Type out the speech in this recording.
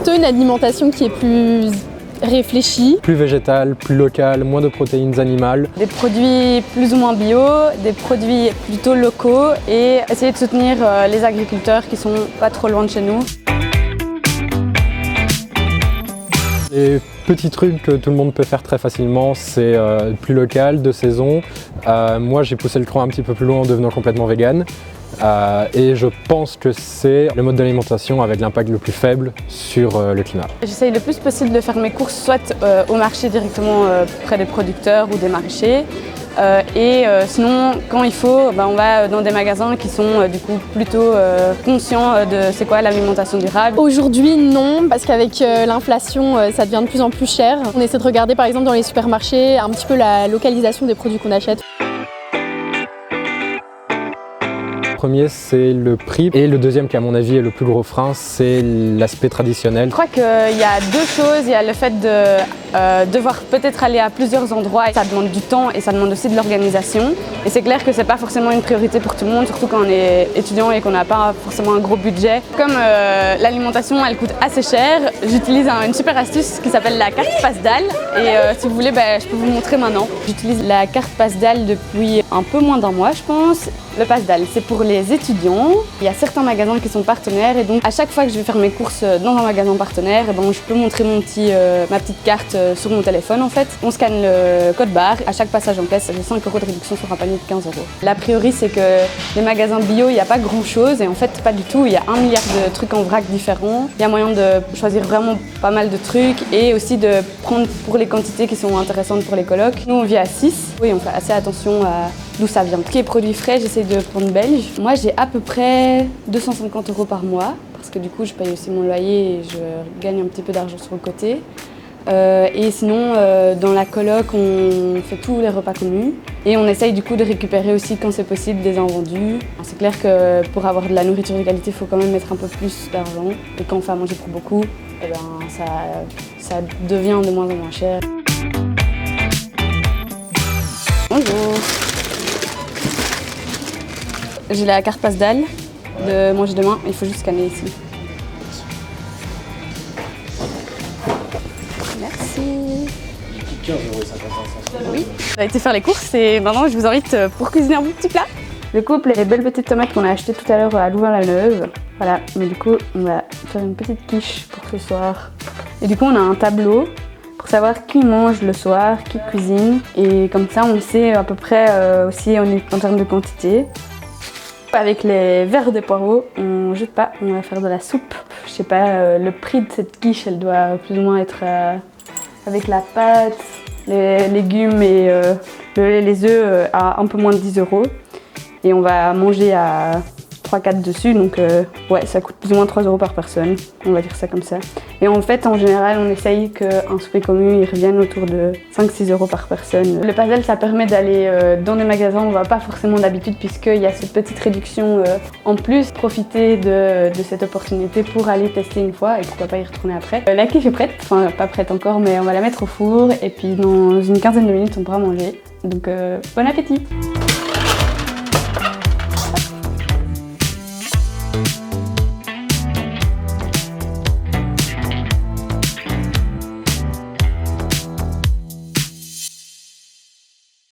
plutôt une alimentation qui est plus réfléchie. Plus végétale, plus locale, moins de protéines animales. Des produits plus ou moins bio, des produits plutôt locaux et essayer de soutenir les agriculteurs qui sont pas trop loin de chez nous. Les petits trucs que tout le monde peut faire très facilement, c'est plus local, de saison. Moi, j'ai poussé le cran un petit peu plus loin en devenant complètement vegan. Et je pense que c'est le mode d'alimentation avec l'impact le plus faible sur le climat. J'essaye le plus possible de faire mes courses soit au marché directement près des producteurs ou des maraîchers. Sinon, quand il faut, on va dans des magasins qui sont du coup plutôt conscients de c'est quoi l'alimentation durable. Aujourd'hui, non, parce qu'avec l'inflation, ça devient de plus en plus cher. On essaie de regarder par exemple dans les supermarchés un petit peu la localisation des produits qu'on achète. Le premier, c'est le prix, et le deuxième, qui à mon avis est le plus gros frein, c'est l'aspect traditionnel. Je crois qu'il y a deux choses. Il y a le fait de devoir peut-être aller à plusieurs endroits. Ça demande du temps et ça demande aussi de l'organisation. Et c'est clair que c'est pas forcément une priorité pour tout le monde, surtout quand on est étudiant et qu'on n'a pas forcément un gros budget. Comme l'alimentation, elle coûte assez cher, j'utilise une super astuce qui s'appelle la carte Pasdal. Et si vous voulez, je peux vous montrer maintenant. J'utilise la carte Pasdal depuis un peu moins d'un mois, je pense. Le Pasdal, c'est pour les étudiants. Il y a certains magasins qui sont partenaires et donc à chaque fois que je vais faire mes courses dans un magasin partenaire, je peux montrer ma petite carte sur mon téléphone en fait. On scanne le code barre. À chaque passage en caisse, j'ai 5 € de réduction sur un panier de 15 €. L'a priori, c'est que les magasins bio, il n'y a pas grand chose et en fait, pas du tout. Il y a 1 milliard de trucs en vrac différents. Il y a moyen de choisir vraiment pas mal de trucs et aussi de prendre pour les quantités qui sont intéressantes pour les colocs. Nous, on vit à 6. Oui, on fait assez attention à d'où ça vient. Tout ce qui est produits frais, j'essaie de prendre belge. Moi, j'ai à peu près 250 € par mois parce que du coup, je paye aussi mon loyer et je gagne un petit peu d'argent sur le côté. Et sinon, dans la coloc, on fait tous les repas connus et on essaye du coup de récupérer aussi quand c'est possible des invendus. C'est clair que pour avoir de la nourriture de qualité, il faut quand même mettre un peu plus d'argent. Et quand on fait à manger pour beaucoup, ça devient de moins en moins cher. Bonjour. J'ai la carte Pasdal de manger demain, il faut juste scanner ici. Merci. 15 € et 55 cents. Oui. On a été faire les courses et maintenant je vous invite pour cuisiner un bon petit plat. Je coupe les belles petites tomates qu'on a achetées tout à l'heure à Louvain-la-Neuve. Voilà, mais du coup on va faire une petite quiche pour ce soir. Et du coup on a un tableau pour savoir qui mange le soir, qui cuisine. Et comme ça on sait à peu près aussi en termes de quantité. Avec les verres de poireaux, on jette pas, on va faire de la soupe. Je sais pas, le prix de cette quiche, elle doit plus ou moins être avec la pâte, les légumes et les œufs à un peu moins de 10 €. Et on va manger à 3-4 dessus, donc ouais, ça coûte plus ou moins 3 € par personne, on va dire ça comme ça. Et en fait, en général, on essaye qu'un souper commun, il revienne autour de 5-6 € par personne. Le Pasdal, ça permet d'aller dans des magasins où on va pas forcément d'habitude, puisqu'il y a cette petite réduction en plus. Profiter de cette opportunité pour aller tester une fois et pourquoi pas y retourner après. La quiche est prête, enfin pas prête encore, mais on va la mettre au four et puis dans une quinzaine de minutes, on pourra manger. Donc bon appétit!